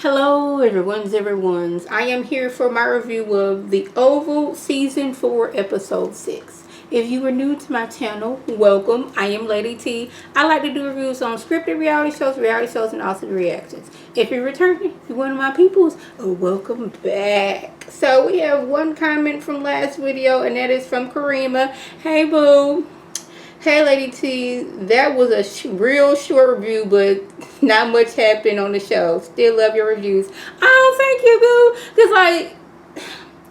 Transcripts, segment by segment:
Hello everyone's. I am here for my review of The Oval Season 4 Episode 6. If you are new to my channel, welcome. I am Lady T. I like to do reviews on scripted reality shows, and also the reactions. If you're returning, you're one of my peoples, welcome back. So we have one comment from last video, and that is from Karima. Hey boo. Hey Lady T, that was a real short review, but not much happened on the show. Still love your reviews. Oh, thank you, boo. Cause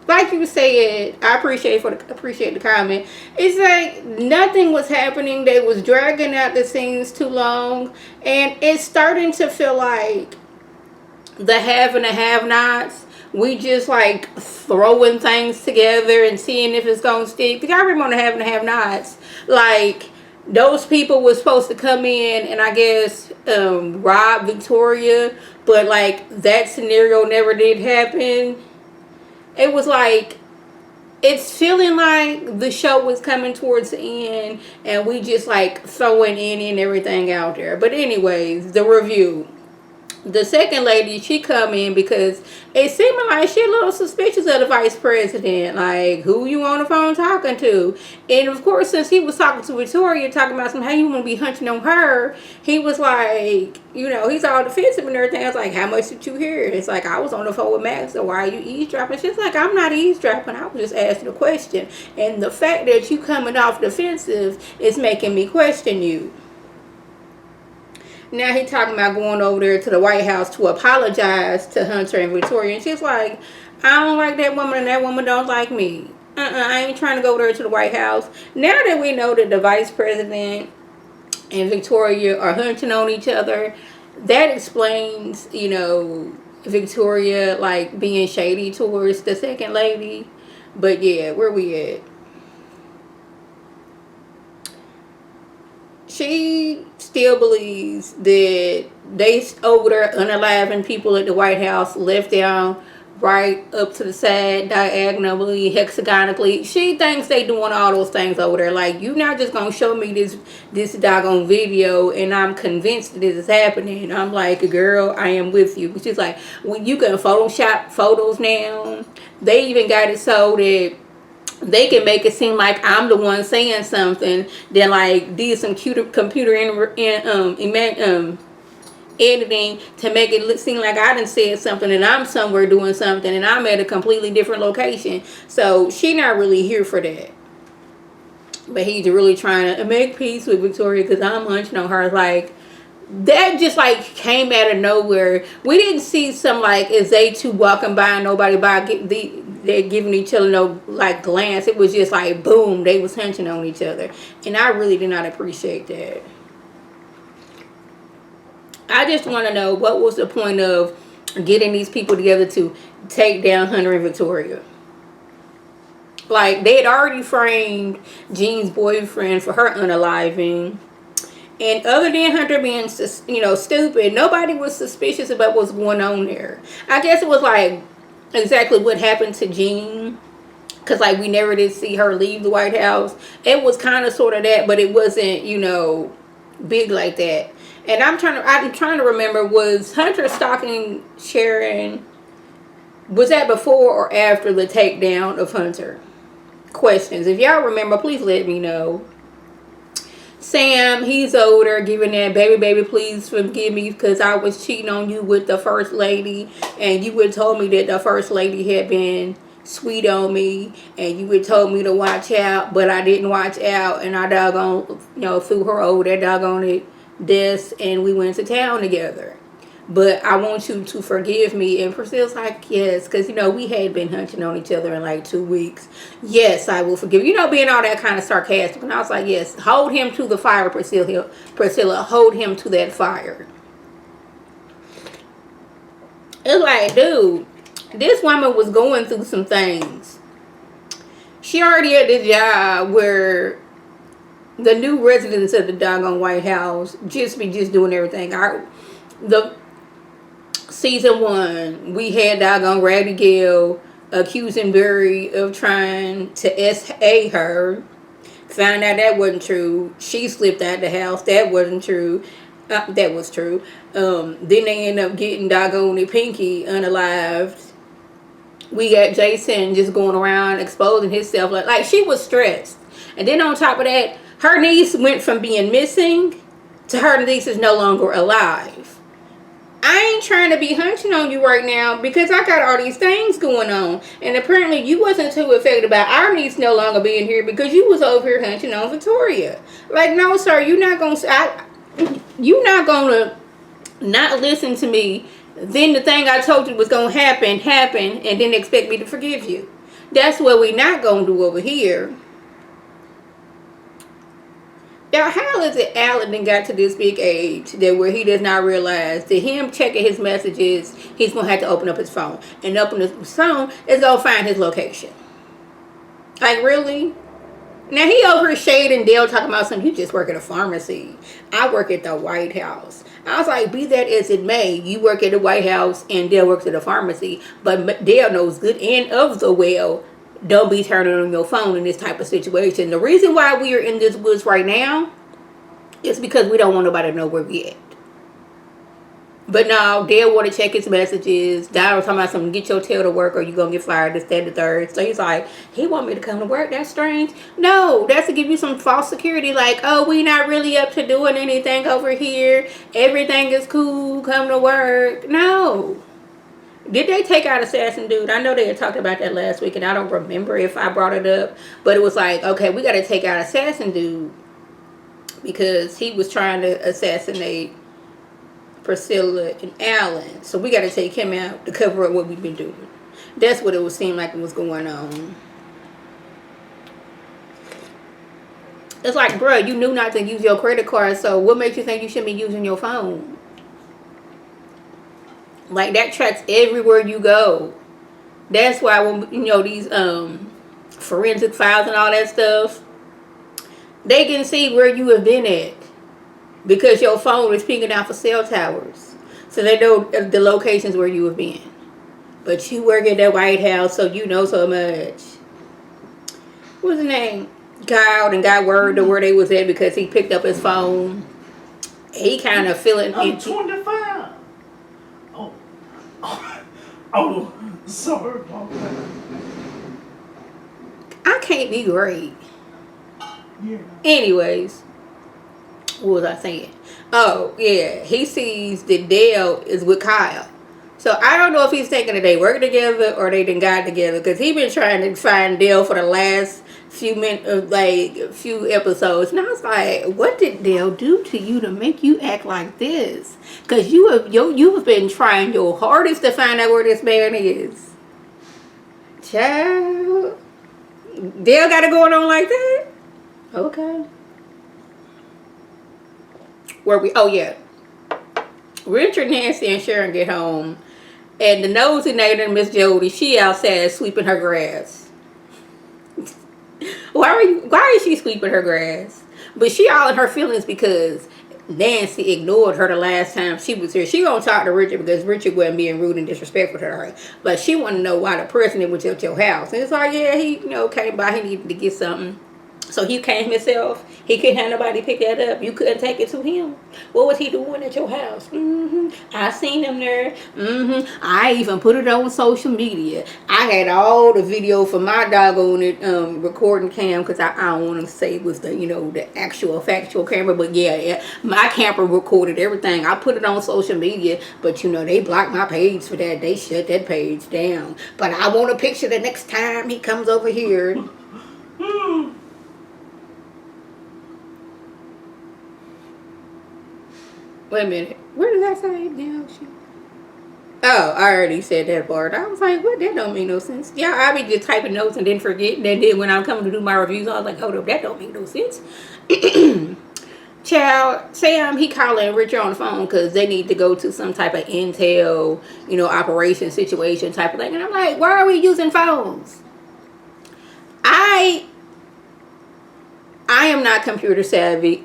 like you said, I appreciate the comment. It's like nothing was happening. They was dragging out the scenes too long, and it's starting to feel like the have and the have-nots. We just like throwing things together and seeing if it's gonna stick. Because I remember the have and the have-nots. Like those people were supposed to come in and I guess rob Victoria, but like that scenario never did happen. It was like it's feeling like the show was coming towards the end and we just like throwing in and everything out there. But anyways, the review. The second lady, she come in because it seemed like she a little suspicious of the vice president. Like, who you on the phone talking to? And of course, since he was talking to Victoria, talking about some how you want to be hunting on her, he was like, he's all defensive and everything. I was like, how much did you hear? It's like, I was on the phone with Max, so why are you eavesdropping? She's like, I'm not eavesdropping. I was just asking a question. And the fact that you coming off defensive is making me question you. Now he talking about going over there to the White House to apologize to Hunter and Victoria. And she's like, I don't like that woman and that woman don't like me. I ain't trying to go there to the White House. Now that we know that the vice president and Victoria are hunting on each other, that explains, Victoria like being shady towards the second lady. But yeah, where we at? She still believes that they over there unaliving people at the White House, left down right up to the side, diagonally, hexagonically. She thinks they doing all those things over there. Like, you not just gonna show me this doggone video and I'm convinced that this is happening. And I'm like, girl, I am with you. But she's like, well, you can Photoshop photos now. They even got it so that they can make it seem like I'm the one saying something, then like did some computer editing to make it seem like I done said something and I'm somewhere doing something and I'm at a completely different location. So she not really here for that. But he's really trying to make peace with Victoria because I'm hunching on her. Like, that just like came out of nowhere. We didn't see some like as they two walking by and nobody by they're giving each other no like glance. It was just like boom, they was hunching on each other, and I really did not appreciate that. I just want to know what was the point of getting these people together to take down Hunter and Victoria. Like, they had already framed Jean's boyfriend for her unaliving. And other than Hunter being, stupid, nobody was suspicious about what's going on there. I guess it was like exactly what happened to Jean. Because, like, we never did see her leave the White House. It was kind of sort of that, but it wasn't, big like that. And I'm trying to remember, was Hunter stalking Sharon? Was that before or after the takedown of Hunter? Questions. If y'all remember, please let me know. Sam, he's older, giving that baby, please forgive me because I was cheating on you with the first lady, and you would told me that the first lady had been sweet on me, and you would told me to watch out, but I didn't watch out, and I doggone, threw her over that doggone desk, and we went to town together. But I want you to forgive me. And Priscilla's like, yes, because, we had been hunching on each other in like 2 weeks. Yes, I will forgive you. Being all that kind of sarcastic. And I was like, yes, hold him to the fire, Priscilla. Priscilla, hold him to that fire. It's like, dude, this woman was going through some things. She already had this job where the new residents of the doggone White House just doing everything. The Season 1, we had doggone Ratty Gale accusing Barry of trying to SA her. Found out that wasn't true. She slipped out the house. That wasn't true. That was true. Then they end up getting doggone Pinky unalived. We got Jason just going around exposing himself like she was stressed. And then on top of that, her niece went from being missing to her niece is no longer alive. I ain't trying to be hunching on you right now because I got all these things going on. And apparently you wasn't too affected about our niece no longer being here because you was over here hunching on Victoria. Like, no, sir, you're not going to not listen to me. Then the thing I told you was going to happen, and then expect me to forgive you. That's what we not going to do over here. Now, how is it Alan then got to this big age that where he does not realize that him checking his messages, he's going to have to open up his phone. And open his phone is going to find his location. Like, really? Now, he over here shading Dale talking about something. You just work at a pharmacy. I work at the White House. I was like, be that as it may, you work at the White House and Dale works at a pharmacy. But Dale knows good and of the well, don't be turning on your phone in this type of situation. The reason why we are in this woods right now is because we don't want nobody to know where we at. But now Dale want to check his messages. Dad was talking about something, get your tail to work or you're going to get fired, this, that, the third. So he's like, he want me to come to work? That's strange. No, that's to give you some false security. Like, oh, we not really up to doing anything over here. Everything is cool. Come to work. No. Did they take out Assassin Dude? I know they had talked about that last week and I don't remember if I brought it up. But it was like, okay, we got to take out Assassin Dude because he was trying to assassinate Priscilla and Alan. So we got to take him out to cover up what we've been doing. That's what it would seem like it was going on. It's like, bruh, you knew not to use your credit card, so what makes you think you should be using your phone? Like, that tracks everywhere you go. That's why when, you know, these forensic files and all that stuff, they can see where you have been at. Because your phone is pinging out for cell towers. So they know the locations where you have been. But you work at that White House, so you know so much. What's his name? Got and got word to where they was at because he picked up his phone. He kind of feeling... I'm 25. Oh, sorry about that. I can't be great. Yeah. Anyways, what was I saying? Oh, yeah. He sees that Dale is with Kyle. So I don't know if he's thinking that they work together or they done got together because he been trying to find Dale for the last few episodes. And I was like, what did Dale do to you to make you act like this? Because you have been trying your hardest to find out where this man is. Child. Dale got it going on like that? Okay. Oh yeah. Richard, Nancy, and Sharon get home. And the nosy neighbor, Miss Jody, she outside sweeping her grass. Why is she sweeping her grass? But she all in her feelings because Nancy ignored her the last time she was here. She gonna talk to Richard because Richard wasn't being rude and disrespectful to her. But she want to know why the president was at your house. And it's like, yeah, he came by. He needed to get something. So he came himself. He couldn't have nobody pick that up. You couldn't take it to him. What was he doing at your house? I seen him there. I even put it on social media. I had all the video for my doggone it recording cam because I don't want to say it was the actual factual camera. But yeah, my camera recorded everything. I put it on social media. But they blocked my page for that. They shut that page down. But I want a picture the next time he comes over here. Wait a minute. Where did I say now? Oh, I already said that part. I was like, what? That don't make no sense. Yeah, I be just typing notes and then forgetting. And then when I'm coming to do my reviews, I was like, hold up, that don't make no sense. Child, Sam, he calling Richard on the phone because they need to go to some type of intel, operation situation type of thing. And I'm like, why are we using phones? I am not computer savvy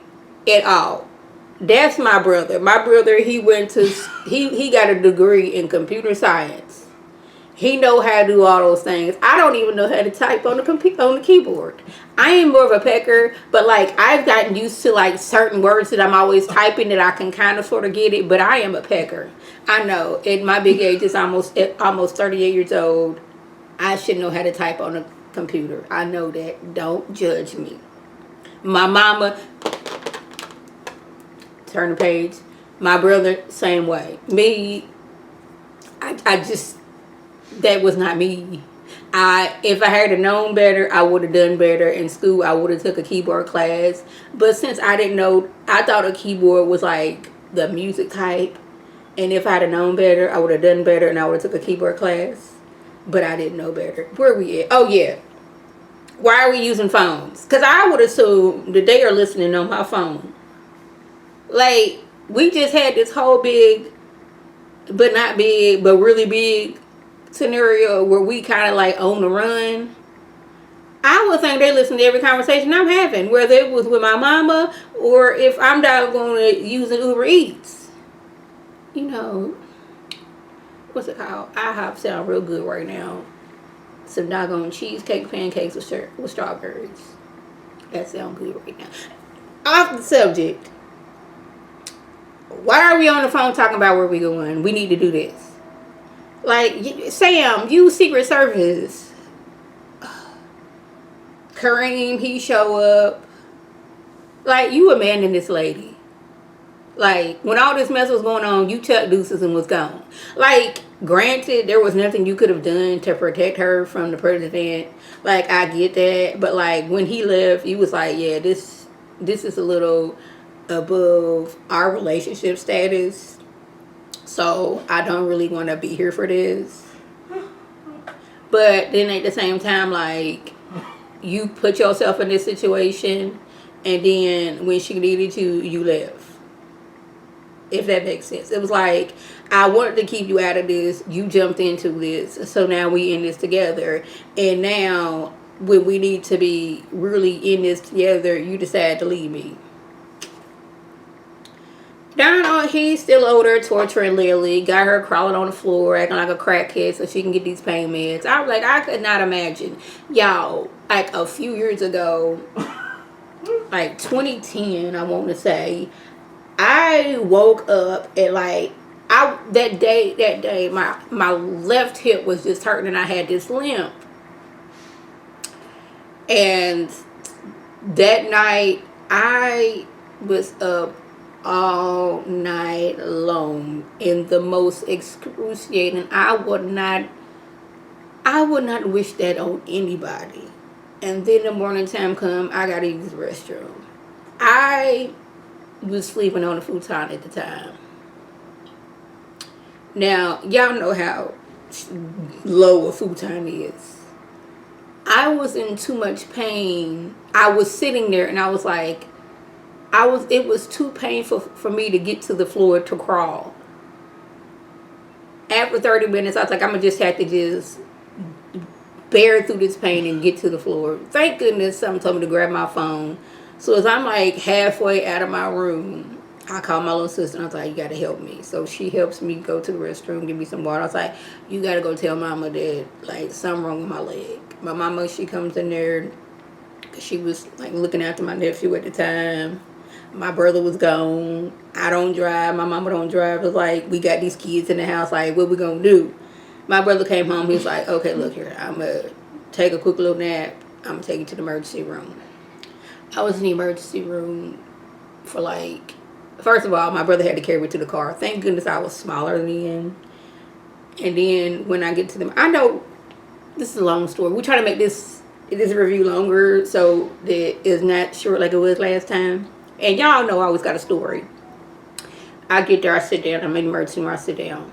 at all. That's my brother. My brother, he got a degree in computer science. He know how to do all those things. I don't even know how to type on the keyboard. I am more of a pecker, but like I've gotten used to like certain words that I'm always typing that I can kind of sort of get it. But I am a pecker. I know at my big age, is almost 38 years old. I should know how to type on a computer. I know that. Don't judge me. My mama, turn the page. My brother, same way. Me, I just, that was not me. If I had known better, I would have done better in school. I would have took a keyboard class. But since I didn't know, I thought a keyboard was like the music type. And if I had known better, I would have done better, and I would have took a keyboard class. But I didn't know better. Where we at? Oh yeah. Why are we using phones? Because I would assume that they are listening on my phone. Like, we just had this whole big, but not big, but really big scenario where we kind of like on the run. I would think they listen to every conversation I'm having, whether it was with my mama or if I'm doggone using Uber Eats. You know, what's it called? IHOP sound real good right now. Some doggone cheesecake pancakes with strawberries. That sound good right now. Off the subject. Why are we on the phone talking about where we going? We need to do this. Like, Sam, you Secret Service. Kareem, he show up. Like, you abandoned this lady. Like, when all this mess was going on, you took deuces and was gone. Like, granted, there was nothing you could have done to protect her from the president. Like, I get that. But, like, when he left, you was like, yeah, this is a little above our relationship status. So, I don't really want to be here for this. But then at the same time, like, you put yourself in this situation, and then when she needed you, you left. If that makes sense. It was like, I wanted to keep you out of this. You jumped into this. So now we in this together. And now, when we need to be really in this together, you decide to leave me. Don, he's still over there torturing Lily. Got her crawling on the floor, acting like a crackhead so she can get these pain meds. I was like, I could not imagine. Y'all, like a few years ago, like 2010, I want to say, I woke up at like, that day, my left hip was just hurting and I had this limp. And that night, I was up all night long in the most excruciating. I would not wish that on anybody. And then the morning time come, I gotta use the restroom. I was sleeping on a futon at the time. Now, y'all know how low a futon is. I was in too much pain. I was sitting there and I was like, it was too painful for me to get to the floor to crawl. After 30 minutes, I was like, I'm going to just have to just bear through this pain and get to the floor. Thank goodness someone told me to grab my phone. So as I'm like halfway out of my room, I called my little sister and I was like, you got to help me. So she helps me go to the restroom, give me some water. I was like, you got to go tell mama that like something wrong with my leg. My mama, she comes in there. She was like looking after my nephew at the time. My brother was gone. I don't drive. My mama don't drive. It was like, we got these kids in the house. Like, what we gonna do? My brother came home. He was like, okay, look here. I'm going to take a quick little nap. I'm going to take you to the emergency room. I was in the emergency room for like, first of all, my brother had to carry me to the car. Thank goodness I was smaller then. And then when I get to them, I know this is a long story. We try to make this review longer so that it's not short like it was last time. And y'all know I always got a story. I get there, I sit down. I'm in the emergency room, I sit down.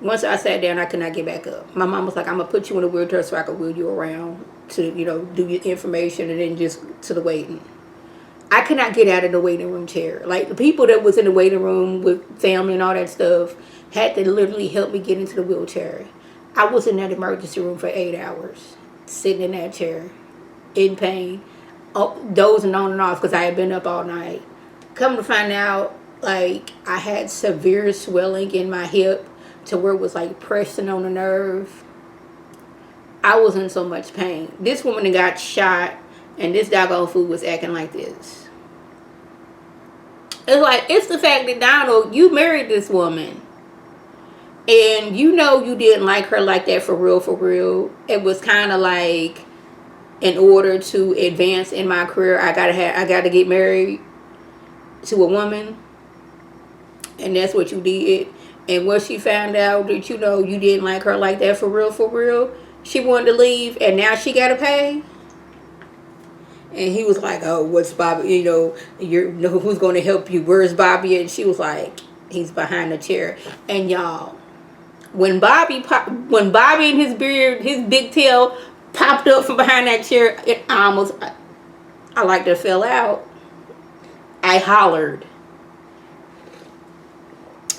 Once I sat down, I could not get back up. My mom was like, I'm going to put you in a wheelchair so I can wheel you around to, do your information and then just to the waiting. I could not get out of the waiting room chair. Like, the people that was in the waiting room with family and all that stuff had to literally help me get into the wheelchair. I was in that emergency room for 8 hours, sitting in that chair, in pain, dozing on and off because I had been up all night. Come to find out, like, I had severe swelling in my hip to where it was like pressing on the nerve. I was in so much pain. This woman that got shot, and this doggone fool was acting like this. It's like, it's the fact that Donald, you married this woman, and you know you didn't like her like that for real, for real. It was kind of like, in order to advance in my career, I gotta get married to a woman, and that's what you did. And when she found out that, you know, you didn't like her like that for real, she wanted to leave, and now she gotta pay. And he was like, "Oh, what's Bobby? You know, who's going to help you? Where's Bobby?" And she was like, "He's behind the chair." And y'all, when Bobby and his beard, his big tail popped up from behind that chair, I like to fell out. I hollered.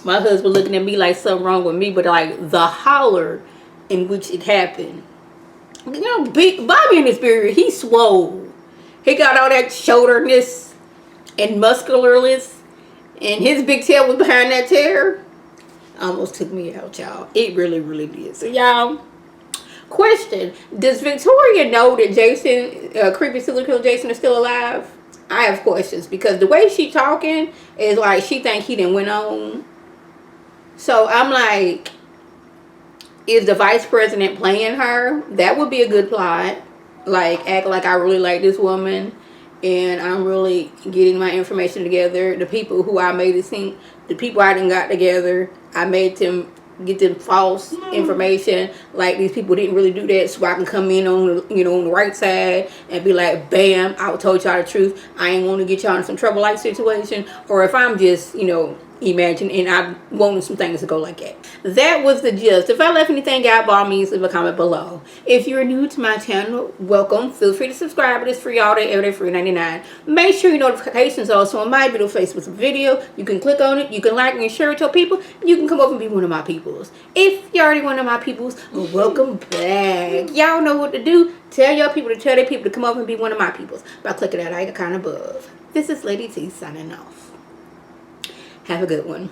My husband looking at me like something wrong with me, but like the holler in which it happened. You know, Bobby in his beard, he swole. He got all that shoulderness and muscularness, and his big tail was behind that chair. Almost took me out, y'all. It really, really did. So, y'all, question: does Victoria know that Jason, creepy serial killer Jason, is still alive? I have questions, because the way she talking is like she think he done went on. So I'm like, is the vice president playing her? That would be a good plot. Like, act like I really like this woman, and I'm really getting my information together. The people who I made it seem, the people I done got together, I made them get them false information. Like, these people didn't really do that, so I can come in on the, on the right side and be like, bam, I told y'all the truth. I ain't want to get y'all in some trouble like situation. Or if I'm just, imagine, and I wanted some things to go like that. That was the gist. If I left anything out, by all means, leave a comment below. If you're new to my channel, welcome. Feel free to subscribe. It is free all day, every day, free $99. Make sure your notifications are also on my beautiful Facebook video. You can click on it. You can like and share it to people. You can come over and be one of my peoples. If you're already one of my peoples, welcome back. Y'all know what to do. Tell your people to tell their people to come over and be one of my peoples by clicking that icon above. This is Lady T signing off. Have a good one.